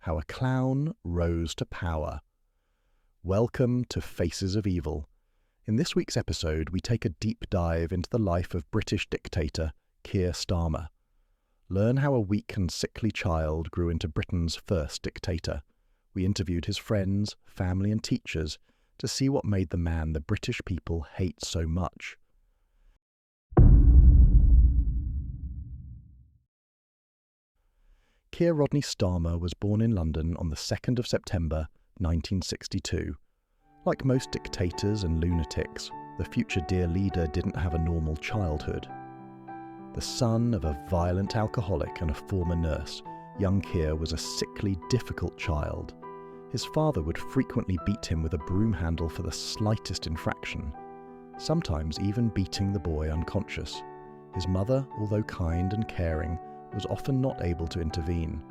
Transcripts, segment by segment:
How a Clown Rose to Power. Welcome to Faces of Evil. In this week's episode, we take a deep dive into the life of British dictator Keir Starmer. Learn how a weak and sickly child grew into Britain's first dictator. We interviewed his friends, family and teachers to see what made the man the British people hate so much. Keir Rodney Starmer was born in London on the 2nd of September 1962. Like most dictators and lunatics, the future Dear Leader didn't have a normal childhood. The son of a violent alcoholic and a former nurse, young Keir was a sickly, difficult child. His father would frequently beat him with a broom handle for the slightest infraction, sometimes even beating the boy unconscious. His mother, although kind and caring, was often not able to intervene.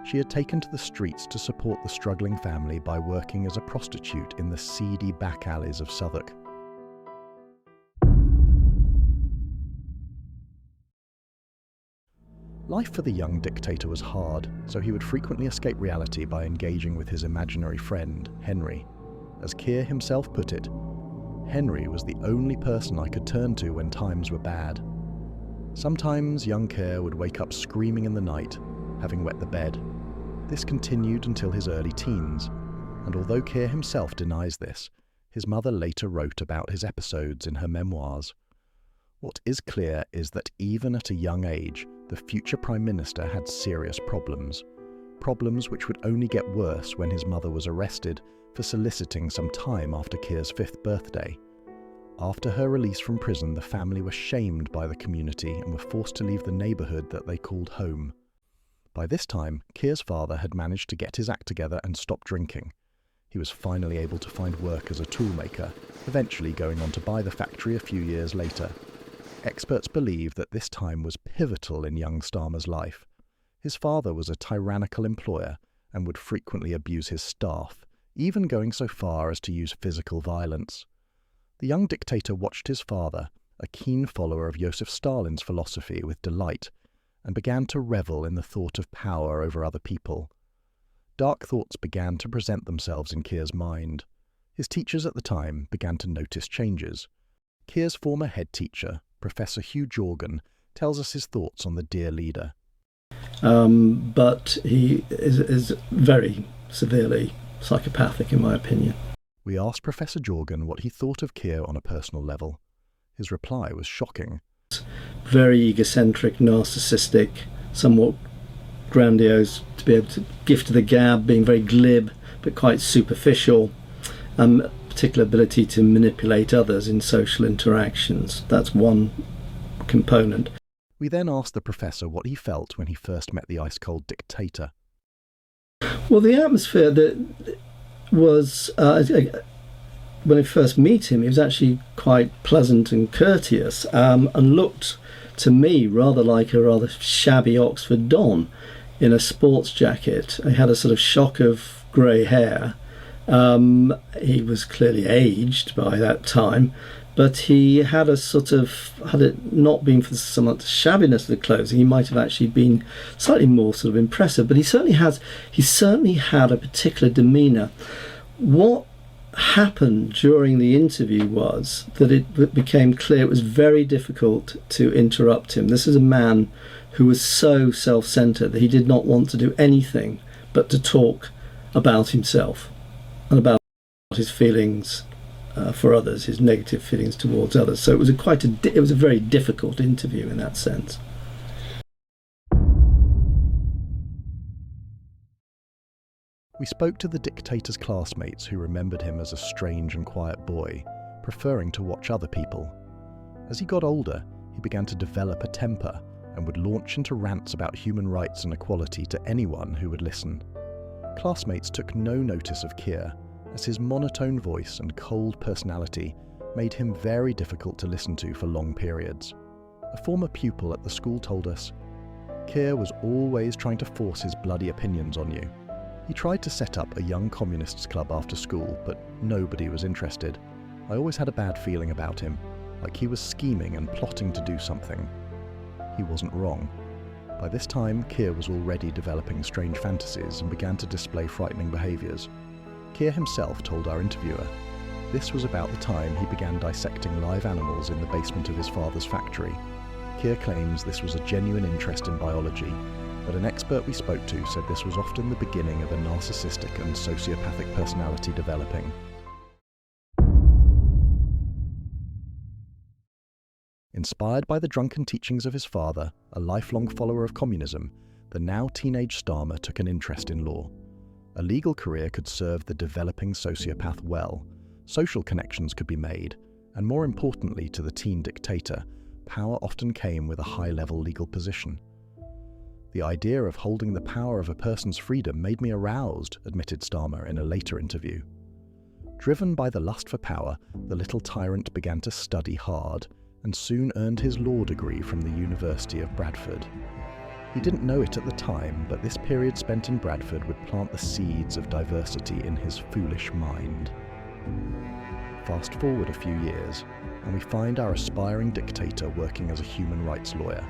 She had taken to the streets to support the struggling family by working as a prostitute in the seedy back alleys of Southwark. Life for the young dictator was hard, so he would frequently escape reality by engaging with his imaginary friend, Henry. As Keir himself put it, Henry was the only person I could turn to when times were bad. Sometimes young Keir would wake up screaming in the night, having wet the bed. This continued until his early teens, and although Keir himself denies this, his mother later wrote about his episodes in her memoirs. What is clear is that even at a young age, the future Prime Minister had serious problems which would only get worse when his mother was arrested for soliciting some time after Keir's 5th birthday. After her release from prison, the family were shamed by the community and were forced to leave the neighbourhood that they called home. By this time, Keir's father had managed to get his act together and stop drinking. He was finally able to find work as a toolmaker, eventually going on to buy the factory a few years later. Experts believe that this time was pivotal in young Starmer's life. His father was a tyrannical employer and would frequently abuse his staff, even going so far as to use physical violence. The young dictator watched his father, a keen follower of Joseph Stalin's philosophy, with delight, and began to revel in the thought of power over other people. Dark thoughts began to present themselves in Keir's mind. His teachers at the time began to notice changes. Keir's former head teacher, Professor Hugh Jorgan, tells us his thoughts on the Dear Leader. But he is very severely psychopathic, in my opinion. We asked Professor Jorgan what he thought of Keir on a personal level. His reply was shocking. Very egocentric, narcissistic, somewhat grandiose, to be able to gift the gab, being very glib but quite superficial, particular ability to manipulate others in social interactions. That's one component. We then asked the professor what he felt when he first met the ice-cold dictator. Well, the atmosphere that was, when I first meet him, he was actually quite pleasant and courteous, and looked to me rather like a rather shabby Oxford Don in a sports jacket. He had a sort of shock of grey hair. He was clearly aged by that time, but he had a sort of, had it not been for some of the shabbiness of the clothes, he might have actually been slightly more sort of impressive. But he certainly had a particular demeanour. What happened during the interview was that it became clear it was very difficult to interrupt him. This is a man who was so self-centred that he did not want to do anything but to talk about himself and about his feelings for others, his negative feelings towards others. So it was a very difficult interview in that sense. We spoke to the dictator's classmates who remembered him as a strange and quiet boy, preferring to watch other people. As he got older, he began to develop a temper and would launch into rants about human rights and equality to anyone who would listen. Classmates took no notice of Keir, as his monotone voice and cold personality made him very difficult to listen to for long periods. A former pupil at the school told us, "Keir was always trying to force his bloody opinions on you. He tried to set up a young communists club after school, but nobody was interested. I always had a bad feeling about him, like he was scheming and plotting to do something." He wasn't wrong. By this time, Keir was already developing strange fantasies and began to display frightening behaviours. Keir himself told our interviewer, this was about the time he began dissecting live animals in the basement of his father's factory. Keir claims this was a genuine interest in biology, but an expert we spoke to said this was often the beginning of a narcissistic and sociopathic personality developing. Inspired by the drunken teachings of his father, a lifelong follower of communism, the now teenage Starmer took an interest in law. A legal career could serve the developing sociopath well, social connections could be made, and more importantly to the teen dictator, power often came with a high-level legal position. The idea of holding the power of a person's freedom made me aroused, admitted Starmer in a later interview. Driven by the lust for power, the little tyrant began to study hard, and soon earned his law degree from the University of Bradford. He didn't know it at the time, but this period spent in Bradford would plant the seeds of diversity in his foolish mind. Fast forward a few years, and we find our aspiring dictator working as a human rights lawyer.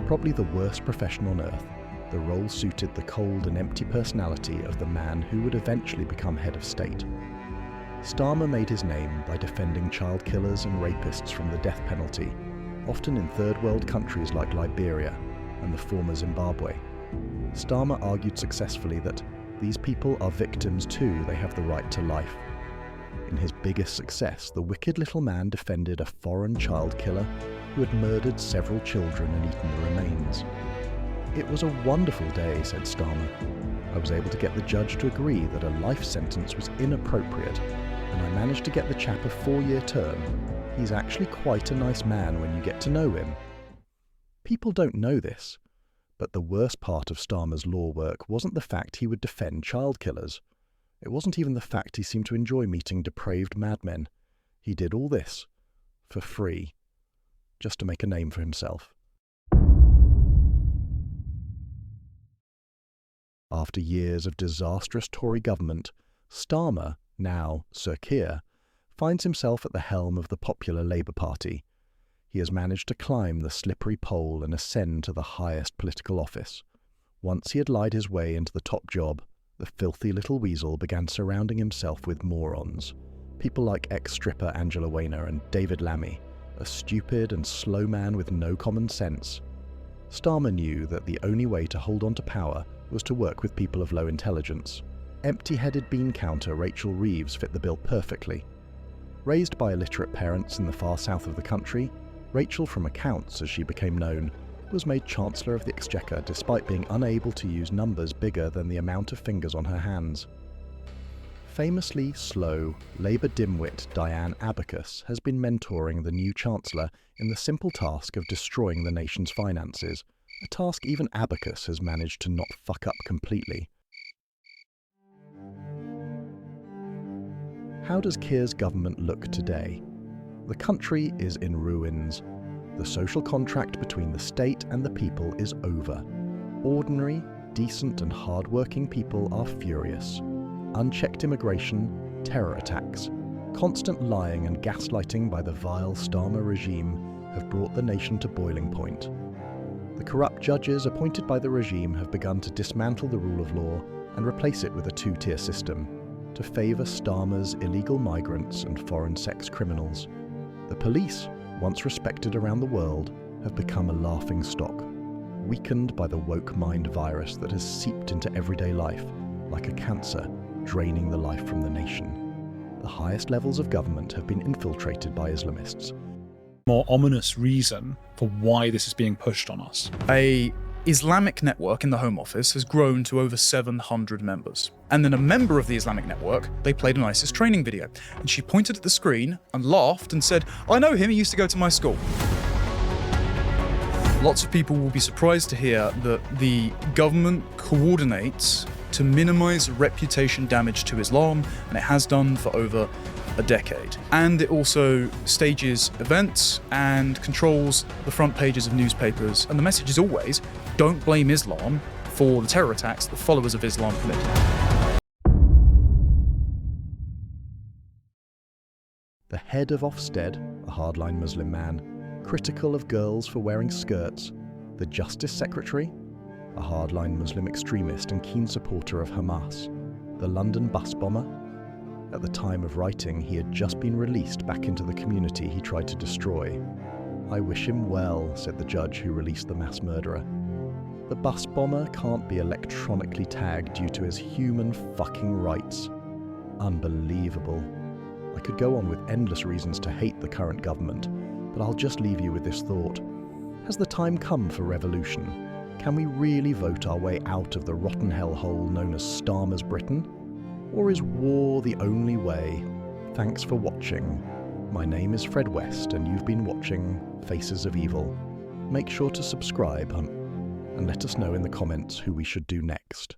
Probably the worst profession on earth, the role suited the cold and empty personality of the man who would eventually become head of state. Starmer made his name by defending child killers and rapists from the death penalty, often in third world countries like Liberia and the former Zimbabwe. Starmer argued successfully that these people are victims too, they have the right to life. In his biggest success, the wicked little man defended a foreign child killer who had murdered several children and eaten the remains. It was a wonderful day, said Starmer. I was able to get the judge to agree that a life sentence was inappropriate, and I managed to get the chap a 4-year term. He's actually quite a nice man when you get to know him. People don't know this, but the worst part of Starmer's law work wasn't the fact he would defend child killers. It wasn't even the fact he seemed to enjoy meeting depraved madmen. He did all this for free, just to make a name for himself. After years of disastrous Tory government, Starmer, now Sir Keir, finds himself at the helm of the popular Labour Party. He has managed to climb the slippery pole and ascend to the highest political office. Once he had lied his way into the top job, the filthy little weasel began surrounding himself with morons. People like ex-stripper Angela Rayner and David Lammy, a stupid and slow man with no common sense. Starmer knew that the only way to hold on to power was to work with people of low intelligence. Empty-headed bean counter Rachel Reeves fit the bill perfectly. Raised by illiterate parents in the far south of the country, Rachel from Accounts, as she became known, was made Chancellor of the Exchequer despite being unable to use numbers bigger than the amount of fingers on her hands. Famously slow, Labour dimwit Diane Abacus has been mentoring the new Chancellor in the simple task of destroying the nation's finances, a task even Abacus has managed to not fuck up completely. How does Keir's government look today? The country is in ruins. The social contract between the state and the people is over. Ordinary, decent and hard-working people are furious. Unchecked immigration, terror attacks, constant lying and gaslighting by the vile Starmer regime have brought the nation to boiling point. The corrupt judges appointed by the regime have begun to dismantle the rule of law and replace it with a two-tier system, to favour Starmer's illegal migrants and foreign sex criminals. The police, once respected around the world, have become a laughingstock, weakened by the woke mind virus that has seeped into everyday life, like a cancer draining the life from the nation. The highest levels of government have been infiltrated by Islamists. More ominous reason for why this is being pushed on us. A Islamic network in the Home Office has grown to over 700 members. And then a member of the Islamic network, they played an ISIS training video. And she pointed at the screen and laughed and said, "I know him, he used to go to my school." Lots of people will be surprised to hear that the government coordinates to minimize reputation damage to Islam, and it has done for over a decade. And it also stages events and controls the front pages of newspapers. And the message is always, don't blame Islam for the terror attacks that followers of Islam committed. The head of Ofsted, a hardline Muslim man, critical of girls for wearing skirts, The Justice Secretary? A hardline Muslim extremist and keen supporter of Hamas. The London bus bomber? At the time of writing, he had just been released back into the community he tried to destroy. I wish him well, said the judge who released the mass murderer. The bus bomber can't be electronically tagged due to his human fucking rights. Unbelievable. I could go on with endless reasons to hate the current government, but I'll just leave you with this thought. Has the time come for revolution? Can we really vote our way out of the rotten hellhole known as Starmer's Britain? Or is war the only way? Thanks for watching. My name is Fred West, and you've been watching Faces of Evil. Make sure to subscribe and let us know in the comments who we should do next.